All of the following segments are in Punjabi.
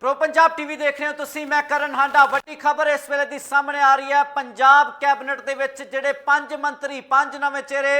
प्रो पंजाब टीवी देख रहे हो तुसी। मैं करण हांडा। वड्डी खबर इस वेले दी सामने आ रही है। पंजाब कैबिनेट दे विच जिहड़े 5 मंत्री 5 नवे चेहरे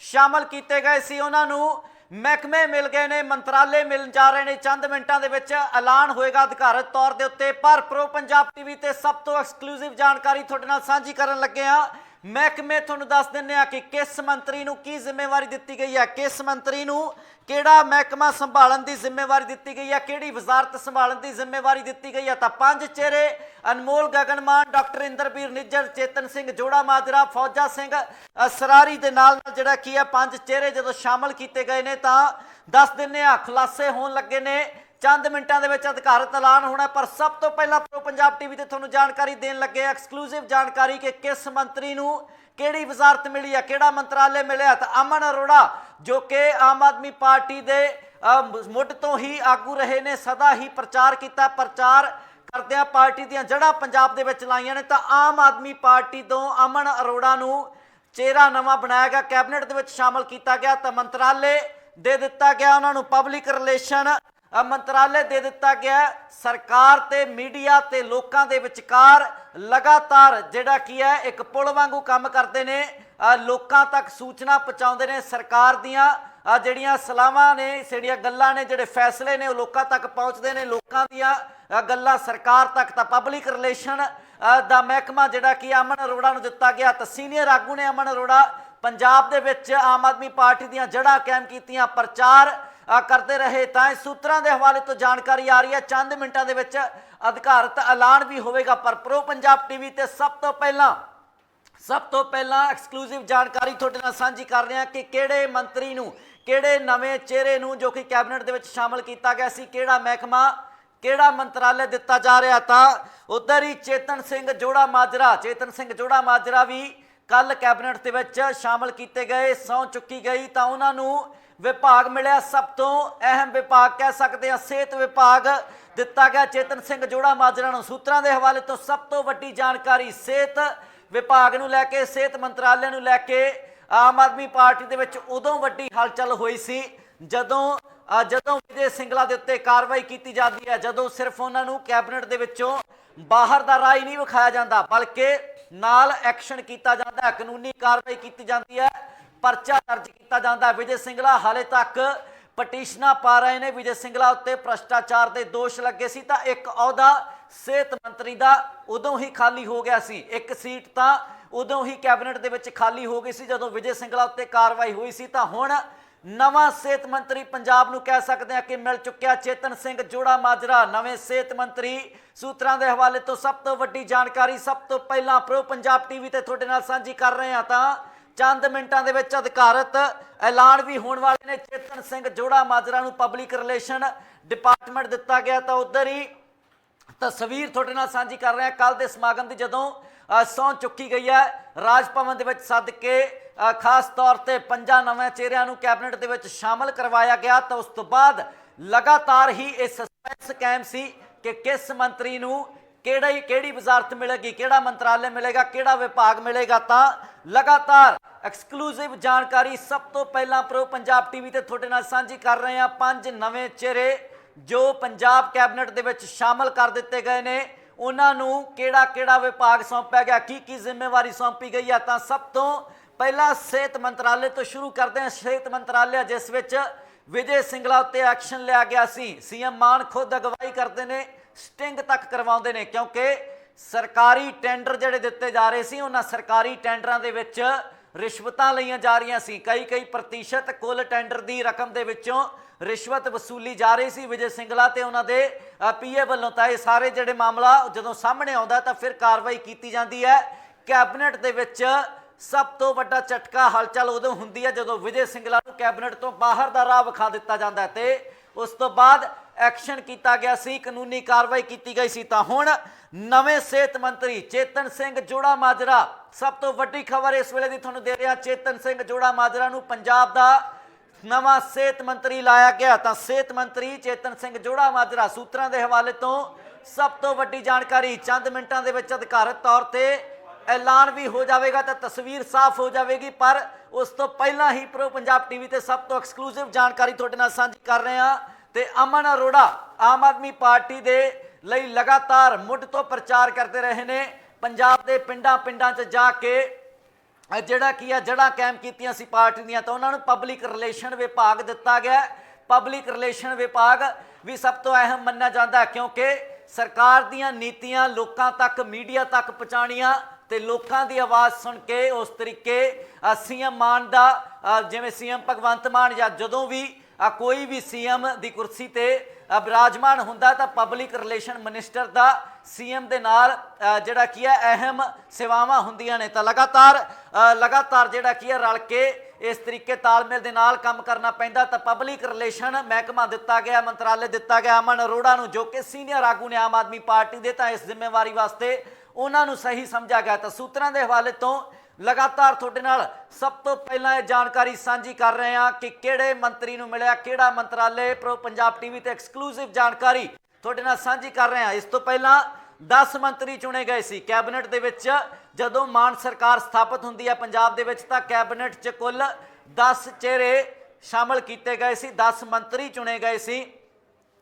शामिल किए गए सी उन्हां नूं महकमे मिल गए ने, मंत्रालय मिल जा रहे हैं। चंद मिनटां दे विच ऐलान होएगा अधिकारित तौर के उत्ते। पर प्रो पंजाब टीवी ते सब तो एक्सक्लूसिव जानकारी तुहाडे नाल साझी करन लगे हां। महकमे तुहानूं दस दिंदे आ कि किस मंत्री नूं की जिम्मेवारी दित्ती गई है, किस मंत्री नूं किहड़ा महकमा संभालण की जिम्मेवारी दी गई है, किहड़ी वजारत संभालण की जिम्मेवारी दी गई है। तो 5 चेहरे अनमोल गगनमान, डॉक्टर इंद्रवीर निज्जर, चेतन सिंह जोड़ा माजरा, फौजा सिंह सरारी दे नाल जिहड़ा की है 5 चेहरे जो शामिल किए गए ने तो दस दिने आ खुलासे होण लगे ने। चंद मिनटां दे विच अधिकारित ऐलान होना। पर सब तो पहला प्रो पंजाब टीवी ते तुहानूं जानकारी देण लगे एक्सक्लूसिव जानकारी कि किस मंत्री नूं किहड़ी वजारत मिली है, किहड़ा मंत्रालय मिलिया। तो अमन अरोड़ा जो कि आम आदमी पार्टी दे मुੱਢ तो ही आगू रहे ने, सदा ही प्रचार किया, प्रचार करदिआं पार्टी दीआं जड़ां पंजाब दे विच लाईआं ने। तो आम आदमी पार्टी तो अमन अरोड़ा नूं चेहरा नवां बनाया गया, कैबिनेट दे विच शामिल किया गया। तो मंत्रालय दे दिता गया उन्हां नूं, पब्लिक रिलेशन मंत्रालय दे दिता गया। सरकार ते मीडिया ते लोकां दे विचकार लगातार जिहड़ा की है एक पुल वांगू काम करते ने, लोकां तक सूचना पहुँचाउंदे ने। सरकार दीआं जिहड़ियां सलाहां ने, जिहड़ियां गल्लां ने, जिहड़े फैसले ने लोकां तक पहुँचते ने, लोकां दीआं गल्लां सरकार तक। तां पब्लिक रिलेशन दा महकमा जिहड़ा कि अमन अरोड़ा नूं दिता गया। तां सीनियर आगू ने अमन अरोड़ा पंजाब दे विच आम आदमी पार्टी दीआं जड़ां कायम कीतियां, प्रचार करते रहे। तो सूत्रां के हवाले तो जानकारी आ रही है चंद मिनटां दे विच अधिकारित ऐलान भी होगा। पर प्रो पंजाब टीवी ते सब तो पहला एक्सक्लूसिव जानकारी तुहाडे नाल सांझी कर रहे हैं कि किहड़े मंत्री नूं, किहड़े नवे चेहरे नूं जो कि कैबिनेट दे विच शामिल किया गया सी, किहड़ा महकमा, किहड़ा मंत्रालय दिता जा रहा। तो उधर ही चेतन सिंह जोड़ा माजरा भी कल कैबिनेट दे विच शामिल किए गए, सौं चुकी गई। तो उन्होंने विभाग मिलिया, सब तो अहम विभाग कह सकते हैं, सेहत विभाग दिता गया चेतन सिंह जोड़ा माजरा नूं। सूत्रां दे हवाले तो सब तो वड्डी जानकारी सेहत विभाग नूं लैके, सेहत मंत्रालय नूं लैके आम आदमी पार्टी दे विच उदों वड्डी हलचल हुई सी जदों विजय सिंगला दे उत्ते कार्रवाई की जाती है, जदों सिर्फ उन्होंने कैबिनेट दे विचों बाहर दा राह नहीं विखाया जाता बल्कि नाल एक्शन किया जाता है, कानूनी कार्रवाई की जाती है, परचा दर्ज किया जाता है। विजय सिंगला हाले तक पटीशना पा रहे हैं। विजय सिंगला उत्ते भ्रष्टाचार के दोष लगे सी। तो एक अहुदा सेहत मंत्री का उदों ही खाली हो गया सी, एक सीट तो उदों ही कैबिनेट दे विच खाली हो गई सी जदों विजय सिंगला उत्ते कार्रवाई हुई सी। तो हुण नवां सेहत मंत्री पंजाब नूं कह सकते हैं कि मिल चुकिया चेतन सिंह जोड़ा माजरा, नवे सेहत मंत्री। सूत्रां दे हवाले तो सब तो वड्डी जानकारी सब तो पहला प्रो पंजाब टीवी ते तुहाडे नाल सांझी कर रहे हैं। तो चंद मिनटां दे विच अधिकारित ऐलान भी होने वाले ने। चेतन सिंह जोड़ा माजरा नूं पब्लिक रिलेशन डिपार्टमेंट दिता गया। तो उधर ही तस्वीर तुहाडे नाल सांझी कर रहे हैं कल के समागम की जदों सौं चुकी गई है, राज भवन दे विच सद के खास तौर पर 5 नवे चेहरिਆਂ नूं कैबिनेट दे विच शामिल करवाया गया। तो उस तो बाद लगातार ही यह सस्पेंस कायम सी कि किस मंत्री नूं किहड़ी वजारत मिलेगी, किहड़ा मंत्रालय मिलेगा, किहड़ा विभाग मिलेगा। तो लगातार एक्सक्लूसिव जानकारी सब तो पहला प्रो पंजाब टीवी ते तुहाडे नाल सांझी कर रहे हैं। 5 नवे चेहरे जो पंजाब कैबिनेट दे विच शामिल कर दिते गए ने, उन्होंने किहड़ा विभाग सौंपया गया, की जिम्मेवारी सौंपी गई है। तो सब तो पहला सेहत मंत्रालय तो शुरू करते हैं। सेहत मंत्रालय जिस विच विजय सिंगला उत्ते एक्शन लिया गया सी, सीएम मान खुद अगवाई करते हैं, स्टिंग तक करवाते हैं क्योंकि सरकारी टेंडर जिहड़े दिते जा रहे सी, उन्हां सरकारी टेंडरां दे विच रिश्वतां लईआं जा रहीआं सी। कई प्रतिशत कुल टेंडर की रकम दे विचों रिश्वत वसूली जा रही सी विजय सिंगला ते उन्हां दे पीए वल्लों। तां इह सारे जिहड़े मामला जदों सामने आउंदा तां फिर कार्रवाई की जाती है। कैबिनेट दे विच सब तो वड्डा झटका हलचल उदों हुंदी है जदों विजय सिंगला नूं कैबिनेट तो बाहर दा राह विखा दिता जाता है ते उस तो बाद एक्शन किया गया सी, कानूनी कार्रवाई की गई सी। तो हुण नवे सेहत मंत्री चेतन सिंह जोड़ा माजरा, सब तो वड्डी खबर इस वेले दी तुहानूं दे रहा। चेतन सिंह जोड़ा माजरा नूं पंजाब दा नवा सेहत मंत्री लाया गया। तो सेहत मंत्री चेतन सिंह जोड़ा माजरा, सूत्रां के हवाले तो सब तो वड्डी जानकारी चंद मिनटां दे विच अधिकारित तौर पर ऐलान भी हो जाएगा तो तस्वीर साफ हो जाएगी। पर उस तो पहला ही प्रो पंजाब टीवी ते सब तो एक्सक्लूसिव जानकारी तुहाडे नाल सांझी कर रहे हैं। तो अमन अरोड़ा आम आदमी पार्टी के ਲਈ ਲਗਾਤਾਰ ਮੁੱਢ ਤੋਂ ਪ੍ਰਚਾਰ ਕਰਦੇ ਰਹੇ ਨੇ। ਪੰਜਾਬ ਦੇ ਪਿੰਡਾਂ 'ਚ ਜਾ ਕੇ ਜਿਹੜਾ ਕੀ ਆ ਜੜ੍ਹਾਂ ਕਾਇਮ ਕੀਤੀਆਂ ਸੀ ਪਾਰਟੀ ਦੀਆਂ, ਤਾਂ ਉਹਨਾਂ ਨੂੰ ਪਬਲਿਕ ਰਿਲੇਸ਼ਨ ਵਿਭਾਗ ਦਿੱਤਾ ਗਿਆ। ਪਬਲਿਕ ਰਿਲੇਸ਼ਨ ਵਿਭਾਗ ਵੀ ਸਭ ਤੋਂ ਅਹਿਮ ਮੰਨਿਆ ਜਾਂਦਾ, ਕਿਉਂਕਿ ਸਰਕਾਰ ਦੀਆਂ ਨੀਤੀਆਂ ਲੋਕਾਂ ਤੱਕ, ਮੀਡੀਆ ਤੱਕ ਪਹੁੰਚਾਉਣੀਆਂ ਤੇ ਲੋਕਾਂ ਦੀ ਆਵਾਜ਼ ਸੁਣ ਕੇ ਉਸ ਤਰੀਕੇ ਸੀਐਮ ਮਾਨ ਦਾ, ਜਿਵੇਂ ਸੀਐਮ ਭਗਵੰਤ ਮਾਨ ਜਾਂ ਜਦੋਂ ਵੀ ਕੋਈ ਵੀ ਸੀਐਮ ਦੀ ਕੁਰਸੀ ਤੇ ਵਿਰਾਜਮਾਨ ਹੁੰਦਾ ਤਾਂ ਪਬਲਿਕ ਰਿਲੇਸ਼ਨ ਮਿਨਿਸਟਰ ਦਾ ਸੀਐਮ ਦੇ ਨਾਲ ਜਿਹੜਾ ਕੀ ਹੈ ਅਹਿਮ ਸੇਵਾਵਾਂ ਹੁੰਦੀਆਂ ਨੇ। ਤਾਂ ਲਗਾਤਾਰ ਜਿਹੜਾ ਕੀ ਹੈ ਰਲ ਕੇ ਇਸ ਤਰੀਕੇ ਤਾਲਮੇਲ ਦੇ ਨਾਲ ਕੰਮ ਕਰਨਾ ਪੈਂਦਾ। ਤਾਂ ਪਬਲਿਕ ਰਿਲੇਸ਼ਨ ਮਹਿਕਮਾ ਦਿੱਤਾ ਗਿਆ, ਮੰਤਰਾਲੇ ਦਿੱਤਾ ਗਿਆ ਅਮਨ ਅਰੋੜਾ ਨੂੰ, ਜੋ ਕਿ ਸੀਨੀਅਰ ਆਗੂ ਨੇ ਆਮ ਆਦਮੀ ਪਾਰਟੀ ਦੇ। ਤਾਂ ਇਸ ਜ਼ਿੰਮੇਵਾਰੀ ਵਾਸਤੇ ਉਹਨਾਂ ਨੂੰ ਸਹੀ ਸਮਝਿਆ ਗਿਆ। ਤਾਂ ਸੂਤਰਾਂ ਦੇ ਹਵਾਲੇ ਤੋਂ ਲਗਾਤਾਰ ਤੁਹਾਡੇ ਨਾਲ ਸਭ ਤੋਂ ਪਹਿਲਾਂ ਇਹ ਜਾਣਕਾਰੀ ਸਾਂਝੀ ਕਰ ਰਹੇ ਹਾਂ ਕਿ ਕਿਹੜੇ ਮੰਤਰੀ ਨੂੰ ਮਿਲਿਆ ਕਿਹੜਾ ਮੰਤਰਾਲੇ। ਪ੍ਰੋ ਪੰਜਾਬ ਟੀਵੀ ਤੇ ਐਕਸਕਲੂਸਿਵ ਜਾਣਕਾਰੀ ਤੁਹਾਡੇ ਨਾਲ ਸਾਂਝੀ ਕਰ ਰਹੇ ਹਾਂ। ਇਸ ਤੋਂ ਪਹਿਲਾਂ 10 ਮੰਤਰੀ ਚੁਣੇ ਗਏ ਸੀ ਕੈਬਨਿਟ ਦੇ ਵਿੱਚ। ਜਦੋਂ ਮਾਨ ਸਰਕਾਰ ਸਥਾਪਿਤ ਹੁੰਦੀ ਹੈ ਪੰਜਾਬ ਦੇ ਵਿੱਚ ਤਾਂ ਕੈਬਨਿਟ 'ਚ ਕੁੱਲ 10 ਚਿਹਰੇ ਸ਼ਾਮਲ ਕੀਤੇ ਗਏ ਸੀ, 10 ਮੰਤਰੀ ਚੁਣੇ ਗਏ ਸੀ,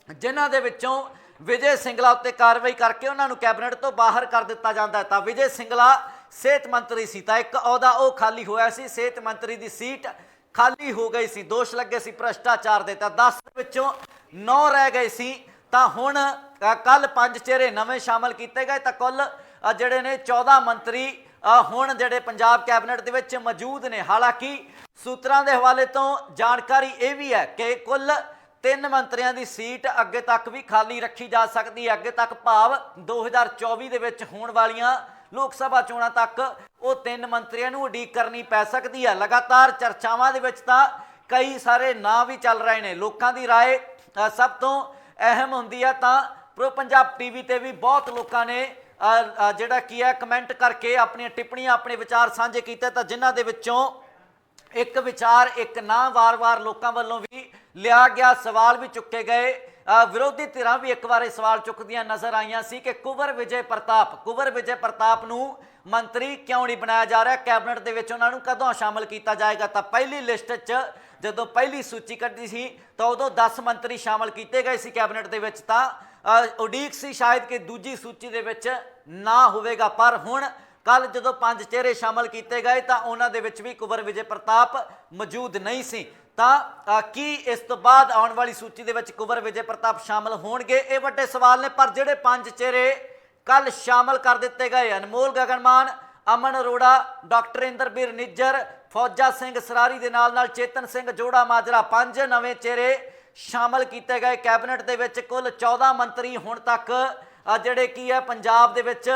ਜਿਨ੍ਹਾਂ ਦੇ ਵਿੱਚੋਂ ਵਿਜੇ ਸਿੰਗਲਾ ਉੱਤੇ ਕਾਰਵਾਈ ਕਰਕੇ ਉਹਨਾਂ ਨੂੰ ਕੈਬਨਿਟ ਤੋਂ ਬਾਹਰ ਕਰ ਦਿੱਤਾ ਜਾਂਦਾ। ਤਾਂ ਵਿਜੇ ਸਿੰਗਲਾ ਸਿਹਤ ਮੰਤਰੀ ਸੀ, ਤਾਂ ਇੱਕ ਅਹੁਦਾ ਉਹ ਖਾਲੀ ਹੋਇਆ ਸੀ, ਸਿਹਤ ਮੰਤਰੀ ਦੀ ਸੀਟ ਖਾਲੀ ਹੋ ਗਈ ਸੀ, ਦੋਸ਼ ਲੱਗੇ ਸੀ ਭ੍ਰਿਸ਼ਟਾਚਾਰ ਦੇ। ਤਾਂ 10 ਵਿੱਚੋਂ 9 ਰਹਿ ਗਏ ਸੀ। ਤਾਂ ਹੁਣ ਕੱਲ 5 ਚਿਹਰੇ ਨਵੇਂ ਸ਼ਾਮਲ ਕੀਤੇ ਗਏ। ਤਾਂ ਕੁੱਲ ਜਿਹੜੇ ਨੇ 14 ਮੰਤਰੀ ਹੁਣ ਜਿਹੜੇ ਪੰਜਾਬ ਕੈਬਨਿਟ ਦੇ ਵਿੱਚ ਮੌਜੂਦ ਨੇ। ਹਾਲਾਂਕਿ ਸੂਤਰਾਂ ਦੇ ਹਵਾਲੇ ਤੋਂ ਜਾਣਕਾਰੀ ਇਹ ਵੀ ਹੈ ਕਿ ਕੁੱਲ 3 ਮੰਤਰੀਆਂ ਦੀ ਸੀਟ ਅੱਗੇ ਤੱਕ ਵੀ ਖਾਲੀ ਰੱਖੀ ਜਾ ਸਕਦੀ ਹੈ। ਅੱਗੇ ਤੱਕ ਭਾਵ 2024 ਦੇ ਵਿੱਚ ਹੋਣ ਵਾਲੀਆਂ ਲੋਕ ਸਭਾ ਚੋਣਾਂ ਤੱਕ ਉਹ 3 ਮੰਤਰੀਆਂ ਨੂੰ ਉਡੀਕ ਕਰਨੀ ਪੈ ਸਕਦੀ ਹੈ। ਲਗਾਤਾਰ ਚਰਚਾਵਾਂ ਦੇ ਵਿੱਚ ਤਾਂ ਕਈ ਸਾਰੇ ਨਾਂ ਵੀ ਚੱਲ ਰਹੇ ਨੇ। ਲੋਕਾਂ ਦੀ ਰਾਏ ਸਭ ਤੋਂ ਅਹਿਮ ਹੁੰਦੀ ਹੈ। ਤਾਂ ਪ੍ਰੋ ਪੰਜਾਬ ਟੀਵੀ ਤੇ ਵੀ ਬਹੁਤ ਲੋਕਾਂ ਨੇ ਜਿਹੜਾ ਕੀ ਹੈ ਕਮੈਂਟ ਕਰਕੇ ਆਪਣੀਆਂ ਟਿੱਪਣੀਆਂ, ਆਪਣੇ ਵਿਚਾਰ ਸਾਂਝੇ ਕੀਤੇ। ਤਾਂ ਜਿਨ੍ਹਾਂ ਦੇ ਵਿੱਚੋਂ ਇੱਕ ਵਿਚਾਰ, ਇੱਕ ਨਾਂ ਵਾਰ-ਵਾਰ ਲੋਕਾਂ ਵੱਲੋਂ ਵੀ ਲਿਆ ਗਿਆ, ਸਵਾਲ ਵੀ ਚੁੱਕੇ ਗਏ। ਵਿਰੋਧੀ ਧਿਰਾਂ ਵੀ ਇੱਕ ਵਾਰ ਇਹ ਸਵਾਲ ਚੁੱਕਦੀਆਂ ਨਜ਼ਰ ਆਈਆਂ ਸੀ ਕਿ ਕੁੰਵਰ ਵਿਜੇ ਪ੍ਰਤਾਪ ਨੂੰ ਮੰਤਰੀ ਕਿਉਂ ਨਹੀਂ ਬਣਾਇਆ ਜਾ ਰਿਹਾ, ਕੈਬਨਿਟ ਦੇ ਵਿੱਚ ਉਹਨਾਂ ਨੂੰ ਕਦੋਂ ਸ਼ਾਮਲ ਕੀਤਾ ਜਾਏਗਾ। ਤਾਂ ਪਹਿਲੀ ਲਿਸਟ 'ਚ ਜਦੋਂ ਪਹਿਲੀ ਸੂਚੀ ਕੱਢੀ ਸੀ ਤਾਂ ਉਦੋਂ 10 ਮੰਤਰੀ ਸ਼ਾਮਲ ਕੀਤੇ ਗਏ ਸੀ ਕੈਬਨਿਟ ਦੇ ਵਿੱਚ। ਤਾਂ ਉਡੀਕ ਸੀ ਸ਼ਾਇਦ ਕਿ ਦੂਜੀ ਸੂਚੀ ਦੇ ਵਿੱਚ ਨਾ ਹੋਵੇਗਾ, ਪਰ ਹੁਣ ਕੱਲ ਜਦੋਂ 5 ਚਿਹਰੇ ਸ਼ਾਮਲ ਕੀਤੇ ਗਏ ਤਾਂ ਉਹਨਾਂ ਦੇ ਵਿੱਚ ਵੀ ਕੁੰਵਰ ਵਿਜੇ ਪ੍ਰਤਾਪ ਮੌਜੂਦ ਨਹੀਂ ਸੀ। ਤਾਂ ਕੀ ਇਸ ਤੋਂ ਬਾਅਦ ਆਉਣ ਵਾਲੀ ਸੂਚੀ ਦੇ ਵਿੱਚ ਕੁੰਵਰ ਵਿਜੇ ਪ੍ਰਤਾਪ ਸ਼ਾਮਲ ਹੋਣਗੇ, ਇਹ ਵੱਡੇ ਸਵਾਲ ਨੇ। ਪਰ ਜਿਹੜੇ 5 ਚਿਹਰੇ ਕੱਲ ਸ਼ਾਮਲ ਕਰ ਦਿੱਤੇ ਗਏ, ਅਨਮੋਲ ਗਗਨਮਾਨ, ਅਮਨ ਅਰੋੜਾ, ਡਾਕਟਰ ਇੰਦਰਬੀਰ ਨਿੱਜਰ, ਫੌਜਾ ਸਿੰਘ ਸਰਾਰੀ ਦੇ ਨਾਲ ਚੇਤਨ ਸਿੰਘ ਜੋੜਾ ਮਾਜਰਾ, 5 ਨਵੇਂ ਚਿਹਰੇ ਸ਼ਾਮਲ ਕੀਤੇ ਗਏ ਕੈਬਨਿਟ ਦੇ ਵਿੱਚ। ਕੁੱਲ 14 ਮੰਤਰੀ ਹੁਣ ਤੱਕ ਜਿਹੜੇ ਕੀ ਹੈ ਪੰਜਾਬ ਦੇ ਵਿੱਚ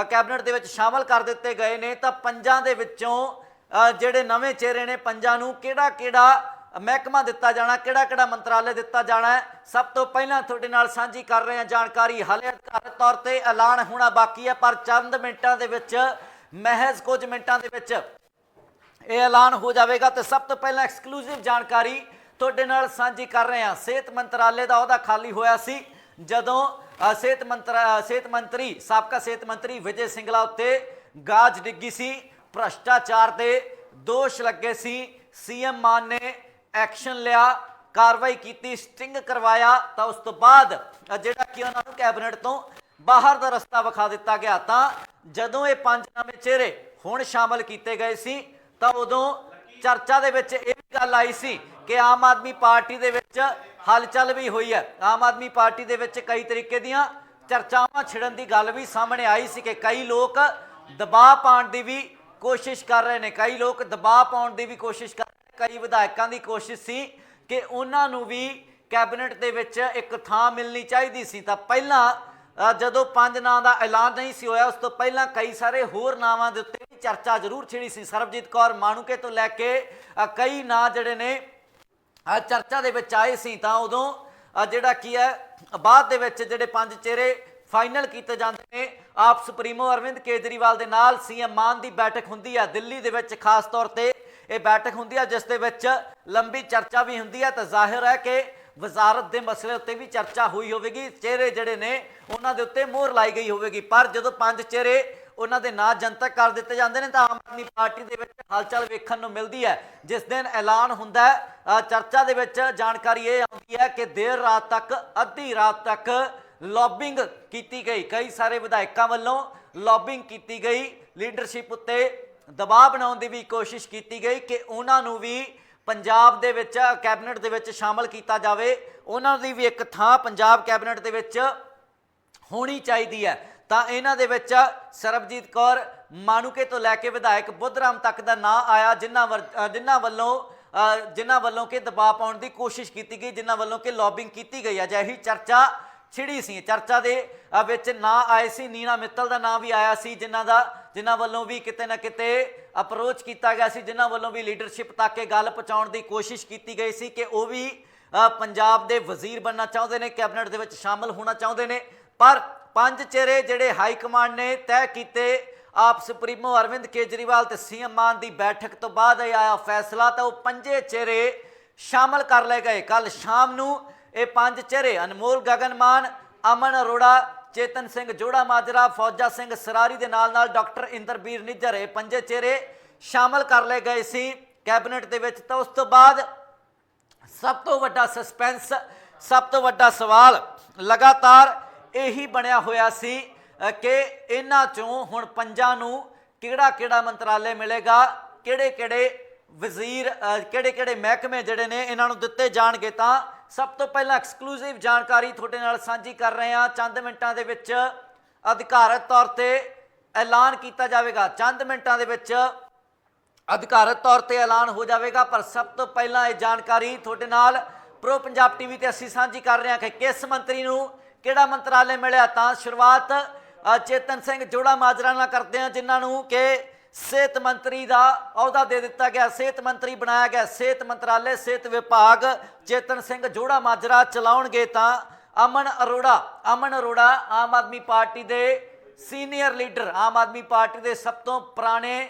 ਕੈਬਨਿਟ ਦੇ ਵਿੱਚ ਸ਼ਾਮਲ ਕਰ ਦਿੱਤੇ ਗਏ ਨੇ। ਤਾਂ 5 ਦੇ ਵਿੱਚੋਂ ਜਿਹੜੇ ਨਵੇਂ ਚਿਹਰੇ ਨੇ, 5 ਨੂੰ ਕਿਹੜਾ ਮਹਿਕਮਾ ਦਿੱਤਾ ਜਾਣਾ, ਕਿਹੜਾ ਮੰਤਰਾਲੇ ਦਿੱਤਾ ਜਾਣਾ ਹੈ, ਸਭ ਤੋਂ ਪਹਿਲਾਂ ਤੁਹਾਡੇ ਨਾਲ ਸਾਂਝੀ ਕਰ ਰਹੇ ਹਾਂ ਜਾਣਕਾਰੀ। ਹਾਲੇ ਅਧਿਕਾਰਤ ਤੌਰ ਤੇ ਐਲਾਨ ਹੋਣਾ ਬਾਕੀ ਹੈ, ਪਰ ਚੰਦ ਮਿੰਟਾਂ ਦੇ ਵਿੱਚ, ਮਹਿਜ਼ ਕੁਝ ਮਿੰਟਾਂ ਦੇ ਵਿੱਚ ਇਹ ਐਲਾਨ ਹੋ ਜਾਵੇਗਾ। ਤੇ ਸਭ ਤੋਂ ਪਹਿਲਾਂ ਐਕਸਕਲੂਸਿਵ ਜਾਣਕਾਰੀ ਤੁਹਾਡੇ ਨਾਲ ਸਾਂਝੀ ਕਰ ਰਹੇ ਹਾਂ। ਸਿਹਤ ਮੰਤਰਾਲੇ ਦਾ ਅਹੁਦਾ ਖਾਲੀ ਹੋਇਆ ਸੀ ਜਦੋਂ ਸਾਬਕਾ ਸਿਹਤ ਮੰਤਰੀ ਵਿਜੇ ਸਿੰਗਲਾ ਉੱਤੇ ਗਾਜ ਡਿੱਗੀ ਸੀ, ਭ੍ਰਿਸ਼ਟਾਚਾਰ ਦੇ ਦੋਸ਼ ਲੱਗੇ ਸੀ। ਸੀਐਮ ਮਾਨ ਨੇ ਐਕਸ਼ਨ ਲਿਆ, ਕਾਰਵਾਈ ਕੀਤੀ, ਸਟਿੰਗ ਕਰਵਾਇਆ। ਤਾਂ ਉਸ ਤੋਂ ਬਾਅਦ ਜਿਹੜਾ ਕਿ ਉਹਨਾਂ ਨੂੰ ਕੈਬਨਿਟ ਤੋਂ ਬਾਹਰ ਦਾ ਰਸਤਾ ਵਿਖਾ ਦਿੱਤਾ ਗਿਆ। ਤਾਂ ਜਦੋਂ ਇਹ 5 ਨਵੇਂ ਚਿਹਰੇ ਹੁਣ ਸ਼ਾਮਲ ਕੀਤੇ ਗਏ ਸੀ ਤਾਂ ਉਦੋਂ ਚਰਚਾ ਦੇ ਵਿੱਚ ਇਹ ਵੀ ਗੱਲ ਆਈ ਸੀ ਕਿ ਆਮ ਆਦਮੀ ਪਾਰਟੀ ਦੇ ਵਿੱਚ ਹਲਚਲ ਵੀ ਹੋਈ ਹੈ। ਆਮ ਆਦਮੀ ਪਾਰਟੀ ਦੇ ਵਿੱਚ ਕਈ ਤਰੀਕੇ ਦੀਆਂ ਚਰਚਾਵਾਂ ਛਿੜਨ ਦੀ ਗੱਲ ਵੀ ਸਾਹਮਣੇ ਆਈ ਸੀ ਕਿ ਕਈ ਲੋਕ ਦਬਾਅ ਪਾਉਣ ਦੀ ਵੀ ਕੋਸ਼ਿਸ਼ ਕਰ ਰਹੇ ਨੇ, ਕਈ ਲੋਕ ਦਬਾਅ ਪਾਉਣ ਦੀ ਵੀ ਕੋਸ਼ਿਸ਼ ਕਰ ਰਹੇ। ਕਈ ਵਿਧਾਇਕਾਂ ਦੀ ਕੋਸ਼ਿਸ਼ ਸੀ ਕਿ ਉਹਨਾਂ ਨੂੰ ਵੀ ਕੈਬਨਿਟ ਦੇ ਵਿੱਚ ਇੱਕ ਥਾਂ ਮਿਲਣੀ ਚਾਹੀਦੀ ਸੀ। ਤਾਂ ਪਹਿਲਾਂ ਜਦੋਂ 5 ਨਾਂ ਦਾ ਐਲਾਨ ਨਹੀਂ ਸੀ ਹੋਇਆ, ਉਸ ਤੋਂ ਪਹਿਲਾਂ ਕਈ ਸਾਰੇ ਹੋਰ ਨਾਵਾਂ ਦੇ ਉੱਤੇ ਚਰਚਾ ਜ਼ਰੂਰ ਛਿੜੀ ਸੀ। ਸਰਬਜੀਤ ਕੌਰ ਮਾਣੂਕੇ ਤੋਂ ਲੈ ਕੇ ਕਈ ਨਾਂ ਜਿਹੜੇ ਨੇ ਚਰਚਾ ਦੇ ਵਿੱਚ ਆਏ ਸੀ। ਤਾਂ ਉਦੋਂ ਜਿਹੜਾ ਕੀ ਹੈ ਬਾਅਦ ਦੇ ਵਿੱਚ ਜਿਹੜੇ 5 ਚਿਹਰੇ ਫਾਈਨਲ ਕੀਤੇ ਜਾਂਦੇ ਨੇ। ਆਪ ਸੁਪਰੀਮੋ ਅਰਵਿੰਦ ਕੇਜਰੀਵਾਲ ਦੇ ਨਾਲ ਸੀਐਮ ਮਾਨ ਦੀ ਬੈਠਕ ਹੁੰਦੀ ਹੈ ਦਿੱਲੀ ਦੇ ਵਿੱਚ, ਖਾਸ ਤੌਰ ਤੇ ਇਹ ਬੈਠਕ ਹੁੰਦੀ ਹੈ ਜਿਸ ਦੇ ਵਿੱਚ ਲੰਬੀ ਚਰਚਾ ਵੀ ਹੁੰਦੀ ਹੈ। ਤਾਂ ਜ਼ਾਹਿਰ ਹੈ ਕਿ ਵਜ਼ਾਰਤ ਦੇ ਮਸਲੇ ਉੱਤੇ ਵੀ ਚਰਚਾ ਹੋਈ ਹੋਵੇਗੀ, ਚਿਹਰੇ ਜਿਹੜੇ ਨੇ ਉਹਨਾਂ ਦੇ ਉੱਤੇ ਮੋਹਰ ਲਾਈ ਗਈ ਹੋਵੇਗੀ। ਪਰ ਜਦੋਂ 5 ਚਿਹਰੇ ਉਹਨਾਂ ਦੇ ਨਾਂ ਜਨਤਕ ਕਰ ਦਿੱਤੇ ਜਾਂਦੇ ਨੇ ਤਾਂ ਆਮ ਆਦਮੀ ਪਾਰਟੀ ਦੇ ਵਿੱਚ ਹਲਚਲ ਵੇਖਣ ਨੂੰ ਮਿਲਦੀ ਹੈ। ਜਿਸ ਦਿਨ ਐਲਾਨ ਹੁੰਦਾ ਹੈ ਚਰਚਾ ਦੇ ਵਿੱਚ ਜਾਣਕਾਰੀ ਇਹ ਆਉਂਦੀ ਹੈ ਕਿ ਦੇਰ ਰਾਤ ਤੱਕ, ਅੱਧੀ ਰਾਤ ਤੱਕ ਲੌਬਿੰਗ ਕੀਤੀ ਗਈ, ਕਈ ਸਾਰੇ ਵਿਧਾਇਕਾਂ ਵੱਲੋਂ ਲੌਬਿੰਗ ਕੀਤੀ ਗਈ, ਲੀਡਰਸ਼ਿਪ ਉੱਤੇ ਦਬਾਅ ਬਣਾਉਣ ਦੀ ਵੀ ਕੋਸ਼ਿਸ਼ ਕੀਤੀ ਗਈ ਕਿ ਉਹਨਾਂ ਨੂੰ ਵੀ ਪੰਜਾਬ ਦੇ ਵਿੱਚ ਕੈਬਨਿਟ ਦੇ ਵਿੱਚ ਸ਼ਾਮਲ ਕੀਤਾ ਜਾਵੇ, ਉਹਨਾਂ ਦੀ ਵੀ ਇੱਕ ਥਾਂ ਪੰਜਾਬ ਕੈਬਨਿਟ ਦੇ ਵਿੱਚ ਹੋਣੀ ਚਾਹੀਦੀ ਹੈ। ਤਾਂ ਇਹਨਾਂ ਦੇ ਵਿੱਚ ਸਰਬਜੀਤ ਕੌਰ ਮਾਨੂਕੇ ਤੋਂ ਲੈ ਕੇ ਵਿਧਾਇਕ ਬੁੱਧਰਾਮ ਤੱਕ ਦਾ ਨਾਂ ਆਇਆ, ਜਿਨ੍ਹਾਂ ਵੱਲੋਂ ਕਿ ਦਬਾਅ ਪਾਉਣ ਦੀ ਕੋਸ਼ਿਸ਼ ਕੀਤੀ ਗਈ, ਜਿਨ੍ਹਾਂ ਵੱਲੋਂ ਕਿ ਲੌਬਿੰਗ ਕੀਤੀ ਗਈ। ਅਜਿਹੀ ਚਰਚਾ ਛਿੜੀ ਸੀ, ਚਰਚਾ ਦੇ ਵਿੱਚ ਨਾਂ ਆਏ ਸੀ, ਨੀਨਾ ਮਿੱਤਲ ਦਾ ਨਾਂ ਵੀ ਆਇਆ ਸੀ, ਜਿਨ੍ਹਾਂ ਵੱਲੋਂ ਵੀ ਕਿਤੇ ਨਾ ਕਿਤੇ ਅਪਰੋਚ ਕੀਤਾ ਗਿਆ ਸੀ, ਜਿਨ੍ਹਾਂ ਵੱਲੋਂ ਵੀ ਲੀਡਰਸ਼ਿਪ ਤੱਕ ਇਹ ਗੱਲ ਪਹੁੰਚਾਉਣ ਦੀ ਕੋਸ਼ਿਸ਼ ਕੀਤੀ ਗਈ ਸੀ ਕਿ ਉਹ ਵੀ ਪੰਜਾਬ ਦੇ ਵਜ਼ੀਰ ਬਣਨਾ ਚਾਹੁੰਦੇ ਨੇ, ਕੈਬਨਿਟ ਦੇ ਵਿੱਚ ਸ਼ਾਮਲ ਹੋਣਾ ਚਾਹੁੰਦੇ ਨੇ। ਪਰ ਪੰਜ ਚਿਹਰੇ ਜਿਹੜੇ ਹਾਈ ਕਮਾਂਡ ਨੇ ਤੈਅ ਕੀਤੇ, ਆਪ ਸੁਪਰੀਮੋ ਅਰਵਿੰਦ ਕੇਜਰੀਵਾਲ ਤੇ ਸੀਐਮ ਮਾਨ ਦੀ ਬੈਠਕ ਤੋਂ ਬਾਅਦ ਇਹ ਆਇਆ ਫੈਸਲਾ, ਤਾਂ ਉਹ ਪੰਜੇ ਚਿਹਰੇ ਸ਼ਾਮਲ ਕਰ ਲਏ ਗਏ। ਕੱਲ ਸ਼ਾਮ ਨੂੰ ਇਹ ਪੰਜ ਚਿਹਰੇ ਅਨਮੋਲ ਗਗਨ ਮਾਨ, ਅਮਨ ਅਰੋੜਾ, ਚੇਤਨ ਸਿੰਘ ਜੋੜਾ ਮਾਜਰਾ, ਫੌਜਾ ਸਿੰਘ ਸਰਾਰੀ ਦੇ ਨਾਲ ਡਾਕਟਰ ਇੰਦਰਬੀਰ ਨਿੱਜਰ, ਇਹ ਪੰਜੇ ਚਿਹਰੇ ਸ਼ਾਮਲ ਕਰ ਲਏ ਗਏ ਸੀ ਕੈਬਨਿਟ ਦੇ ਵਿੱਚ। ਤਾਂ ਉਸ ਤੋਂ ਬਾਅਦ ਸਭ ਤੋਂ ਵੱਡਾ ਸਸਪੈਂਸ, ਸਭ ਤੋਂ ਵੱਡਾ ਸਵਾਲ ਲਗਾਤਾਰ ਇਹੀ ਬਣਿਆ ਹੋਇਆ ਸੀ ਕਿ ਇਹਨਾਂ ਚੋਂ ਹੁਣ ਪੰਜਾਂ ਨੂੰ ਕਿਹੜਾ ਮੰਤਰਾਲੇ ਮਿਲੇਗਾ, ਕਿਹੜੇ ਵਜ਼ੀਰ, ਕਿਹੜੇ ਮਹਿਕਮੇ ਜਿਹੜੇ ਨੇ ਇਹਨਾਂ ਨੂੰ ਦਿੱਤੇ ਜਾਣਗੇ। ਤਾਂ ਸਭ ਤੋਂ ਪਹਿਲਾਂ ਐਕਸਕਲੂਸਿਵ ਜਾਣਕਾਰੀ ਤੁਹਾਡੇ ਨਾਲ ਸਾਂਝੀ ਕਰ ਰਹੇ ਹਾਂ। ਚੰਦ ਮਿੰਟਾਂ ਦੇ ਵਿੱਚ ਅਧਿਕਾਰਤ ਤੌਰ ਤੇ ਐਲਾਨ ਕੀਤਾ ਜਾਵੇਗਾ, ਚੰਦ ਮਿੰਟਾਂ ਦੇ ਵਿੱਚ ਅਧਿਕਾਰਤ ਤੌਰ ਤੇ ਐਲਾਨ ਹੋ ਜਾਵੇਗਾ। ਪਰ ਸਭ ਤੋਂ ਪਹਿਲਾਂ ਇਹ ਜਾਣਕਾਰੀ ਤੁਹਾਡੇ ਨਾਲ ਪ੍ਰੋ ਪੰਜਾਬ ਟੀਵੀ ਤੇ ਅਸੀਂ ਸਾਂਝੀ ਕਰ ਰਹੇ ਹਾਂ ਕਿ ਕਿਸ ਮੰਤਰੀ ਨੂੰ ਕਿਹੜਾ ਮੰਤਰਾਲੇ ਮਿਲਿਆ। ਤਾਂ ਸ਼ੁਰੂਆਤ ਚੇਤਨ ਸਿੰਘ ਜੋੜਾ ਮਾਜਰਾ ਨਾਲ ਕਰਦੇ ਹਾਂ, ਜਿਨ੍ਹਾਂ ਨੂੰ ਕਿ ਸਿਹਤ ਮੰਤਰੀ ਦਾ ਅਹੁਦਾ ਦੇ ਦਿੱਤਾ ਗਿਆ, ਸਿਹਤ ਮੰਤਰੀ ਬਣਾਇਆ ਗਿਆ। ਸਿਹਤ ਮੰਤਰਾਲੇ, ਸਿਹਤ ਵਿਭਾਗ ਚੇਤਨ ਸਿੰਘ ਜੋੜਾ ਮਾਜਰਾ ਚਲਾਉਣਗੇ। ਤਾਂ ਅਮਨ ਅਰੋੜਾ ਆਮ ਆਦਮੀ ਪਾਰਟੀ ਦੇ senior leader, Aam Aadmi party ਦੇ ਸਭ ਤੋਂ ਪੁਰਾਣੇ